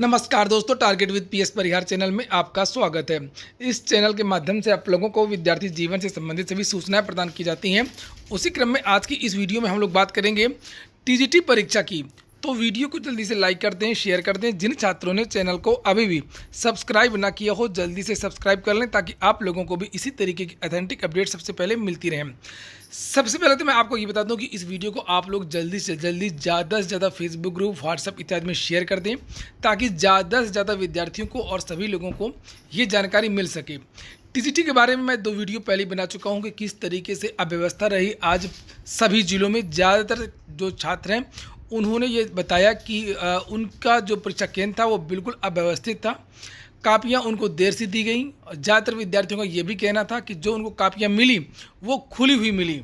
नमस्कार दोस्तों, target with PS Parihar channel में आपका स्वागत है। इस चैनल के माध्यम से आप लोगों को विद्यार्थी जीवन से संबंधित सभी सूचनाएं प्रदान की जाती हैं। उसी क्रम में आज की इस वीडियो में हम लोग बात करेंगे टीजीटी परीक्षा की। तो वीडियो को जल्दी से लाइक कर दें, शेयर कर दें। जिन छात्रों ने चैनल को अभी भी सब्सक्राइब ना किया हो, जल्दी से सब्सक्राइब कर लें ताकि आप लोगों को भी इसी तरीके की ऑथेंटिक अपडेट सबसे पहले मिलती रहें। सबसे पहले तो मैं आपको ये बता दूं कि इस वीडियो को आप लोग जल्दी से जल्दी ज़्यादा से ज़्यादा फेसबुक ग्रुप, व्हाट्सएप इत्यादि में शेयर कर दें ताकि ज़्यादा से ज़्यादा विद्यार्थियों को और सभी लोगों को ये जानकारी मिल सके। टीजीटी के बारे में मैं 2 वीडियो पहले बना चुका हूँ कि किस तरीके से अव्यवस्था रही आज सभी जिलों में। ज़्यादातर जो छात्र हैं उन्होंने ये बताया कि उनका जो परीक्षा केंद्र था वो बिल्कुल अव्यवस्थित था। कापियाँ उनको देर से दी गई। ज़्यादातर विद्यार्थियों का ये भी कहना था कि जो उनको कापियाँ मिली वो खुली हुई मिली।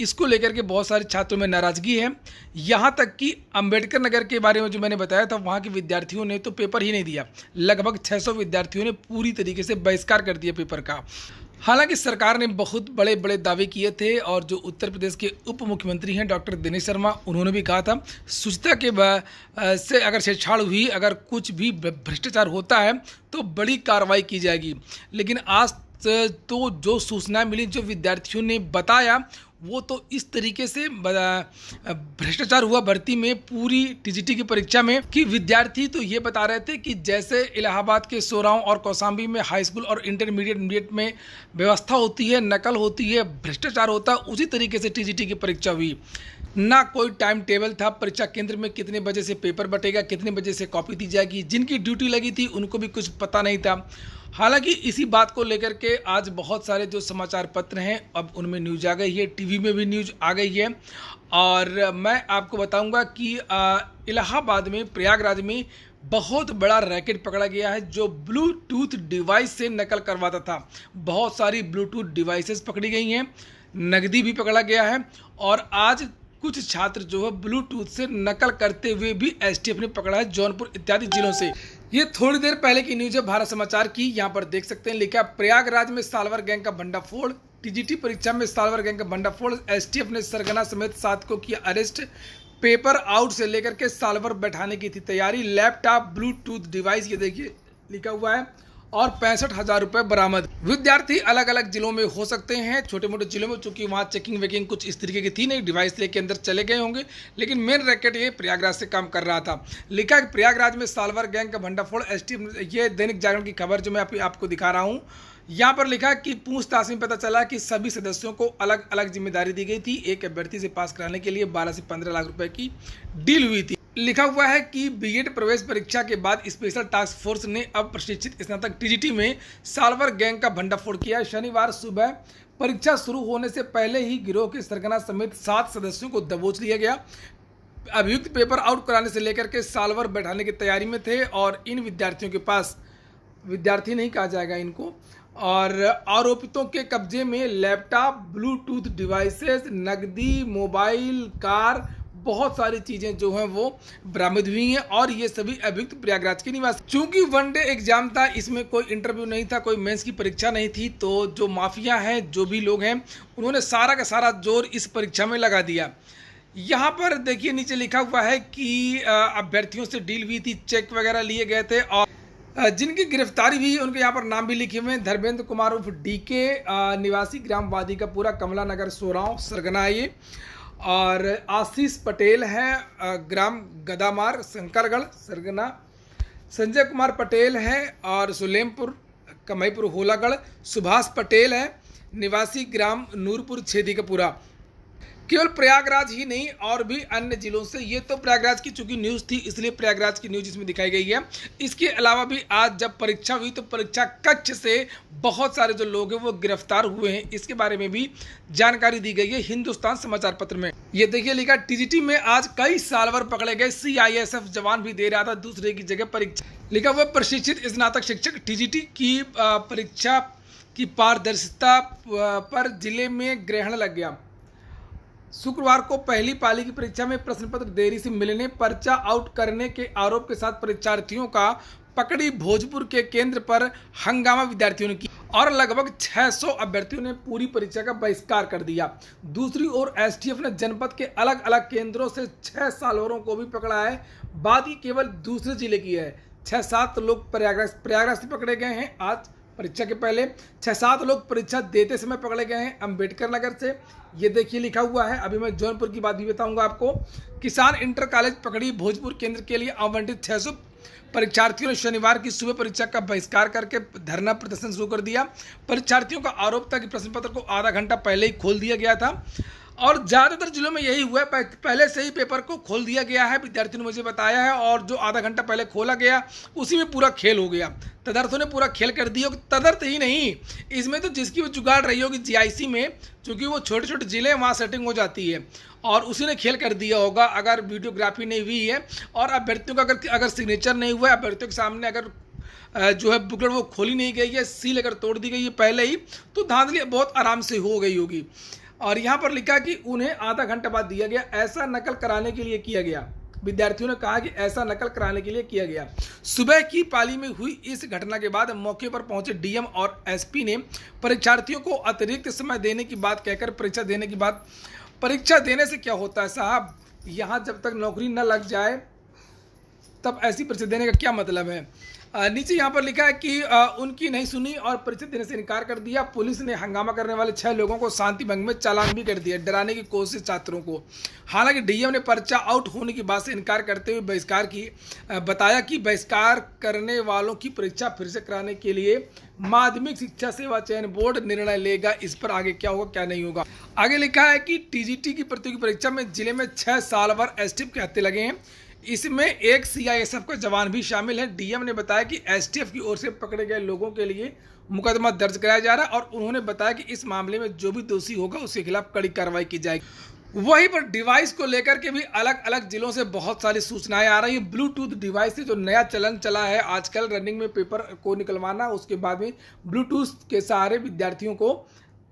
इसको लेकर के बहुत सारे छात्रों में नाराज़गी है। यहाँ तक कि अंबेडकर नगर के बारे में जो मैंने बताया था, वहाँ के विद्यार्थियों ने तो पेपर ही नहीं दिया। लगभग 600 विद्यार्थियों ने पूरी तरीके से बहिष्कार कर दिया पेपर का। हालांकि सरकार ने बहुत बड़े बड़े दावे किए थे और जो उत्तर प्रदेश के उप मुख्यमंत्री हैं डॉक्टर दिनेश शर्मा, उन्होंने भी कहा था शुचिता के से अगर छेड़छाड़ हुई, अगर कुछ भी भ्रष्टाचार होता है तो बड़ी कार्रवाई की जाएगी। लेकिन आज तो जो सूचना मिली, जो विद्यार्थियों ने बताया, वो तो इस तरीके से भ्रष्टाचार हुआ भर्ती में पूरी टीजीटी की परीक्षा में कि विद्यार्थी तो ये बता रहे थे कि जैसे इलाहाबाद के सोराव और कौशाम्बी में हाई स्कूल और इंटरमीडिएट में व्यवस्था होती है, नकल होती है, भ्रष्टाचार होता है, उसी तरीके से टीजीटी की परीक्षा हुई। ना कोई टाइम टेबल था परीक्षा केंद्र में कितने बजे से पेपर बटेगा, कितने बजे से कॉपी दी जाएगी। जिनकी ड्यूटी लगी थी उनको भी कुछ पता नहीं था। हालांकि इसी बात को लेकर के आज बहुत सारे जो समाचार पत्र हैं अब उनमें न्यूज आ गई है, टीवी में भी न्यूज आ गई है। और मैं आपको बताऊंगा कि इलाहाबाद में, प्रयागराज में बहुत बड़ा रैकेट पकड़ा गया है जो ब्लूटूथ डिवाइस से नकल करवाता था। बहुत सारी ब्लूटूथ डिवाइसेस पकड़ी गई हैं, नकदी भी पकड़ा गया है। और आज कुछ छात्र जो है ब्लूटूथ से नकल करते हुए भी एसटीएफ ने पकड़ा है, जौनपुर इत्यादि जिलों से। ये थोड़ी देर पहले की न्यूज है भारत समाचार की। यहाँ पर देख सकते हैं, लिखा प्रयागराज में साल्वर गैंग का भंडाफोड़। टीजीटी परीक्षा में साल्वर गैंग का भंडाफोड़। एसटीएफ ने सरगना समेत 7 को किया अरेस्ट। पेपर आउट से लेकर के साल्वर बैठाने की थी तैयारी। लैपटॉप, ब्लूटूथ डिवाइस, ये देखिए लिखा हुआ है, और 65,000 रुपये बरामद। विद्यार्थी अलग अलग जिलों में हो सकते हैं, छोटे मोटे जिलों में, चूंकि वहाँ चेकिंग वेकिंग कुछ इस तरीके की थी नहीं, डिवाइस लेके अंदर चले गए होंगे। लेकिन मेन रैकेट ये प्रयागराज से काम कर रहा था। लिखा है प्रयागराज में साल्वर गैंग का भंडाफोड़। एसटीएफ, ये दैनिक जागरण की खबर जो मैं आपको दिखा रहा हूँ। यहाँ पर लिखा कि पूछताछ में पता चला कि सभी सदस्यों को अलग अलग जिम्मेदारी दी गई थी। एक अभ्यर्थी से पास कराने के लिए 12 से 15 लाख रुपए की डील हुई थी। लिखा हुआ है कि बीएड प्रवेश परीक्षा के बाद स्पेशल टास्क फोर्स ने अब प्रशिक्षित स्नातक टीजीटी में साल्वर गैंग का भंडाफोड़ किया। शनिवार सुबह परीक्षा शुरू होने से पहले ही गिरोह के सरगना समेत 7 सदस्यों को दबोच लिया गया। अभियुक्त पेपर आउट कराने से लेकर के साल्वर बैठाने की तैयारी में थे। और इन विद्यार्थियों के पास, विद्यार्थी नहीं कहा जाएगा इनको, और आरोपितों के कब्जे में लैपटॉप, ब्लूटूथ डिवाइसेस, नकदी, मोबाइल, कार, बहुत सारी चीजें जो हैं वो बरामद हुई हैं। और ये सभी अभियुक्त प्रयागराज के निवासी। चूंकि वनडे एग्जाम था, इसमें कोई इंटरव्यू नहीं था, कोई मेंस की परीक्षा नहीं थी, तो जो माफिया हैं, जो भी लोग हैं, उन्होंने सारा का सारा जोर इस परीक्षा में लगा दिया। यहाँ पर देखिए नीचे लिखा हुआ है कि अभ्यर्थियों से डील हुई थी, चेक वगैरह लिए गए थे और जिनकी गिरफ्तारी हुई उनके यहाँ पर नाम भी लिखे हुए हैं। धर्मेंद्र कुमार उर्फ डीके, निवासी ग्राम वादी का पूरा, कमला नगर, सोराव, सरगना है ये। और आशीष पटेल हैं, ग्राम गदामार, शंकरगढ़, सरगना। संजय कुमार पटेल हैं और सुलेमपुर, कमईपुर, होलागढ़। सुभाष पटेल हैं, निवासी ग्राम नूरपुर, छेदी का पूरा। केवल प्रयागराज ही नहीं और भी अन्य जिलों से। ये तो प्रयागराज की चूंकि न्यूज़ थी इसलिए प्रयागराज की न्यूज़ इसमें दिखाई गई है। इसके अलावा भी आज जब परीक्षा हुई तो परीक्षा कक्ष से बहुत सारे जो लोग हैं वो गिरफ्तार हुए हैं। इसके बारे में भी जानकारी दी गई है हिंदुस्तान समाचार पत्र में। ये देखिए लिखा, टीजीटी में आज कई साल्वर पकड़े गए। सीआईएसएफ जवान भी दे रहा था दूसरे की जगह परीक्षा। लिखा हुआ प्रशिक्षित स्नातक शिक्षक। टीजीटी की परीक्षा की पारदर्शिता पर जिले में ग्रहण लग गया। शुक्रवार को पहली पाली की परीक्षा में प्रश्न पत्र देरी से मिलने, पर्चा आउट करने के आरोप के साथ परीक्षार्थियों का पकड़ी भोजपुर के केंद्र पर हंगामा विद्यार्थियों ने की और लगभग 600 अभ्यर्थियों ने पूरी परीक्षा का बहिष्कार कर दिया। दूसरी ओर एसटीएफ ने जनपद के अलग अलग केंद्रों से 6 साल्वरों को भी पकड़ा है। बात ही केवल दूसरे जिले की है। 6-7 लोग प्रयागराज से पकड़े गए हैं। आज परीक्षा के पहले 6-7 लोग परीक्षा देते समय पकड़े गए हैं अंबेडकर नगर से। ये देखिए लिखा हुआ है। अभी मैं जौनपुर की बात भी बताऊंगा आपको। किसान इंटर कॉलेज पकड़ी भोजपुर केंद्र के लिए आवंटित 600 परीक्षार्थियों ने शनिवार की सुबह परीक्षा का बहिष्कार करके धरना प्रदर्शन शुरू कर दिया। परीक्षार्थियों का आरोप था कि प्रश्न पत्र को आधा घंटा पहले ही खोल दिया गया था और ज़्यादातर जिलों में यही हुआ है, पहले से ही पेपर को खोल दिया गया है, विद्यार्थियों ने मुझे बताया है। और जो आधा घंटा पहले खोला गया उसी में पूरा खेल हो गया। तदर्थों ने पूरा खेल कर दिया। तदर्थ ही नहीं, इसमें तो जिसकी वो जुगाड़ रही होगी जीआईसी में, क्योंकि वो छोटे छोटे जिले हैं वहाँ सेटिंग हो जाती है और उसी ने खेल कर दिया होगा। अगर वीडियोग्राफी नहीं हुई है और अभ्यर्थियों का अगर सिग्नेचर नहीं हुआ है, अभ्यर्थियों के सामने अगर जो है बुकलेट वो खोली नहीं गई है, सील अगर तोड़ दी गई है पहले ही, तो धांधली बहुत आराम से हो गई होगी। और यहाँ पर लिखा कि उन्हें आधा घंटा बाद दिया गया। ऐसा नकल कराने के लिए किया गया। विद्यार्थियों ने कहा कि ऐसा नकल कराने के लिए किया गया। सुबह की पाली में हुई इस घटना के बाद मौके पर पहुंचे डीएम और एसपी ने परीक्षार्थियों को अतिरिक्त समय देने की बात कहकर परीक्षा देने की बात। परीक्षा देने से क्या होता है साहब, यहाँ जब तक नौकरी न लग जाए तब ऐसी परीक्षा देने का क्या मतलब है। नीचे यहाँ पर लिखा है कि उनकी नहीं सुनी और परीक्षा देने से इनकार कर दिया। पुलिस ने हंगामा करने वाले 6 लोगों को शांति भंग में चालान भी कर दिया, डराने की कोशिश छात्रों को। हालांकि डीएम ने पर्चा आउट होने की बात से इनकार करते हुए बहिष्कार की बताया कि बहिष्कार करने वालों की परीक्षा फिर से कराने के लिए माध्यमिक शिक्षा सेवा चयन बोर्ड निर्णय लेगा। इस पर आगे क्या होगा क्या नहीं होगा। आगे लिखा है कि टीजीटी की प्रतियोगी परीक्षा में जिले में 6 साल भर एसटीएफ के हत्थे लगे हैं। इसमें एक सीआईएसएफ का जवान भी शामिल है। डीएम ने बताया कि एसटीएफ की ओर से पकड़े गए लोगों के लिए मुकदमा दर्ज कराया जा रहा है और उन्होंने बताया कि इस मामले में जो भी दोषी होगा उसके खिलाफ कड़ी कार्रवाई की जाएगी। वहीं पर डिवाइस को लेकर के भी अलग अलग जिलों से बहुत सारी सूचनाएं आ रही है। ब्लूटूथ डिवाइस से जो नया चलन चला है आजकल रनिंग में पेपर को निकलवाना, उसके बाद में ब्लूटूथ के सहारे विद्यार्थियों को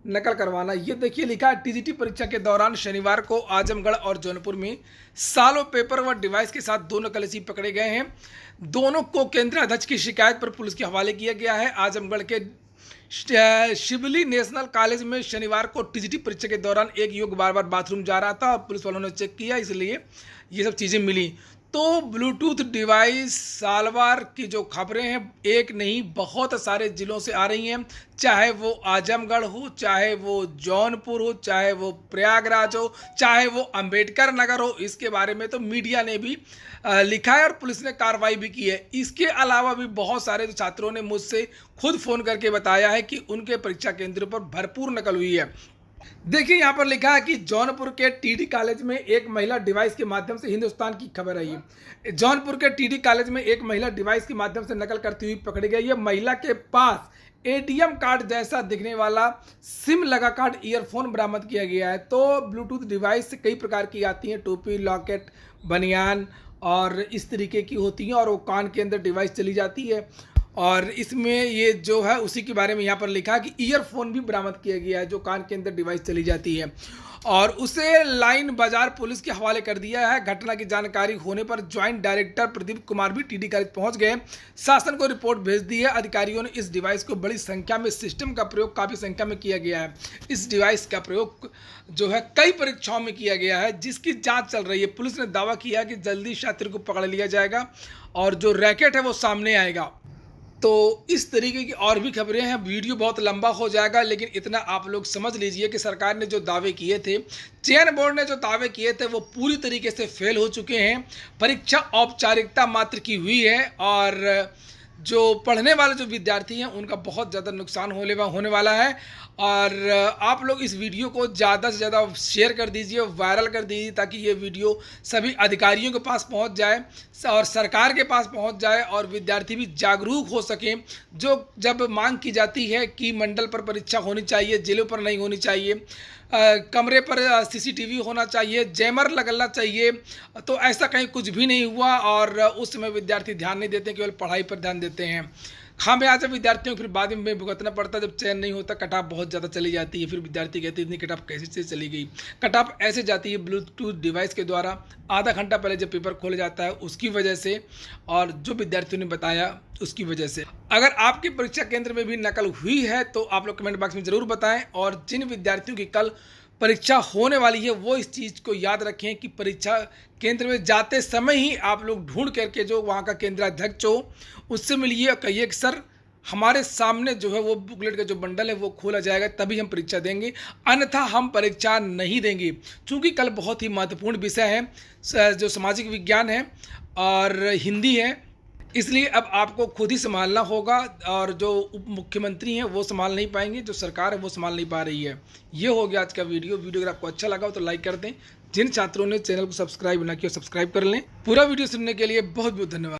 नकल करवाना। ये देखिए लिखा है टीजीटी परीक्षा के दौरान शनिवार को आजमगढ़ और जौनपुर में सालों पेपर व डिवाइस के साथ 2 नकलची पकड़े गए हैं। दोनों को केंद्र अध्यक्ष की शिकायत पर पुलिस के हवाले किया गया है। आजमगढ़ के शिवली नेशनल कॉलेज में शनिवार को टीजीटी परीक्षा के दौरान एक युवक बार बार बाथरूम जा रहा था और पुलिस वालों ने चेक किया, इसलिए ये सब चीज़ें मिली। तो ब्लूटूथ डिवाइस सालवार की जो खबरें हैं एक नहीं बहुत सारे ज़िलों से आ रही हैं, चाहे वो आजमगढ़ हो, चाहे वो जौनपुर हो, चाहे वो प्रयागराज हो, चाहे वो अंबेडकर नगर हो। इसके बारे में तो मीडिया ने भी लिखा है और पुलिस ने कार्रवाई भी की है। इसके अलावा भी बहुत सारे छात्रों ने मुझसे खुद फ़ोन करके बताया है कि उनके परीक्षा केंद्रों पर भरपूर नकल हुई है। देखिए यहाँ पर लिखा है कि जौनपुर के टीडी कॉलेज में एक महिला डिवाइस के माध्यम से, हिंदुस्तान की खबर है ये, जौनपुर के टीडी कॉलेज में एक महिला डिवाइस के माध्यम से नकल करती हुई पकड़ी गई है। महिला के पास एटीएम कार्ड जैसा दिखने वाला सिम लगा कार्ड ईयरफोन बरामद किया गया है। तो ब्लूटूथ डिवाइस कई प्रकार की आती हैं, टोपी, लॉकेट, बनियान और इस तरीके की होती हैं और वो कान के अंदर डिवाइस चली जाती है। और इसमें ये जो है उसी के बारे में यहाँ पर लिखा है कि ईयरफोन भी बरामद किया गया है जो कान के अंदर डिवाइस चली जाती है और उसे लाइन बाजार पुलिस के हवाले कर दिया है। घटना की जानकारी होने पर ज्वाइंट डायरेक्टर प्रदीप कुमार भी टीडी कॉलेज पहुंच गए, शासन को रिपोर्ट भेज दी है। अधिकारियों ने इस डिवाइस को बड़ी संख्या में, सिस्टम का प्रयोग काफ़ी संख्या में किया गया है। इस डिवाइस का प्रयोग जो है कई परीक्षाओं में किया गया है जिसकी जाँच चल रही है। पुलिस ने दावा किया है कि जल्दी छात्र को पकड़ लिया जाएगा और जो रैकेट है वो सामने आएगा। तो इस तरीके की और भी खबरें हैं। वीडियो बहुत लंबा हो जाएगा लेकिन इतना आप लोग समझ लीजिए कि सरकार ने जो दावे किए थे, चयन बोर्ड ने जो दावे किए थे वो पूरी तरीके से फेल हो चुके हैं। परीक्षा औपचारिकता मात्र की हुई है और जो पढ़ने वाले जो विद्यार्थी हैं उनका बहुत ज़्यादा नुकसान होने वाला है। और आप लोग इस वीडियो को ज़्यादा से ज़्यादा शेयर कर दीजिए, वायरल कर दीजिए ताकि ये वीडियो सभी अधिकारियों के पास पहुंच जाए और सरकार के पास पहुंच जाए और विद्यार्थी भी जागरूक हो सकें। जो जब मांग की जाती है कि मंडल पर परीक्षा होनी चाहिए, जिलों पर नहीं होनी चाहिए, कमरे पर सीसीटीवी होना चाहिए, जैमर लगना चाहिए, तो ऐसा कहीं कुछ भी नहीं हुआ और उस समय विद्यार्थी ध्यान नहीं देते, केवल पढ़ाई पर ध्यान देते हैं। खामियाजा विद्यार्थियों को फिर बाद में भुगतना पड़ता है। जब चयन नहीं होता, कट ऑफ बहुत ज़्यादा चली जाती है, फिर विद्यार्थी कहते हैं इतनी कट ऑफ कैसे से चली गई। कट ऑफ ऐसे जाती है ब्लूटूथ डिवाइस के द्वारा, आधा घंटा पहले जब पेपर खोला जाता है उसकी वजह से और जो विद्यार्थियों ने बताया उसकी वजह से। अगर आपके परीक्षा केंद्र में भी नकल हुई है तो आप लोग कमेंट बॉक्स में ज़रूर बताएं और जिन विद्यार्थियों की कल परीक्षा होने वाली है वो इस चीज़ को याद रखें कि परीक्षा केंद्र में जाते समय ही आप लोग ढूंढ करके जो वहाँ का केंद्राध्यक्ष हो उससे मिलिए और कहिए कि सर हमारे सामने जो है वो बुकलेट का जो बंडल है वो खोला जाएगा, तभी हम परीक्षा देंगे, अन्यथा हम परीक्षा नहीं देंगे। क्योंकि कल बहुत ही महत्वपूर्ण विषय है जो सामाजिक विज्ञान है और हिंदी है, इसलिए अब आपको खुद ही संभालना होगा और जो उप मुख्यमंत्री हैं वो संभाल नहीं पाएंगे, जो सरकार है वो संभाल नहीं पा रही है। ये हो गया आज का वीडियो अगर आपको अच्छा लगा हो तो लाइक कर दें। जिन छात्रों ने चैनल को सब्सक्राइब ना किया सब्सक्राइब कर लें। पूरा वीडियो सुनने के लिए बहुत बहुत धन्यवाद।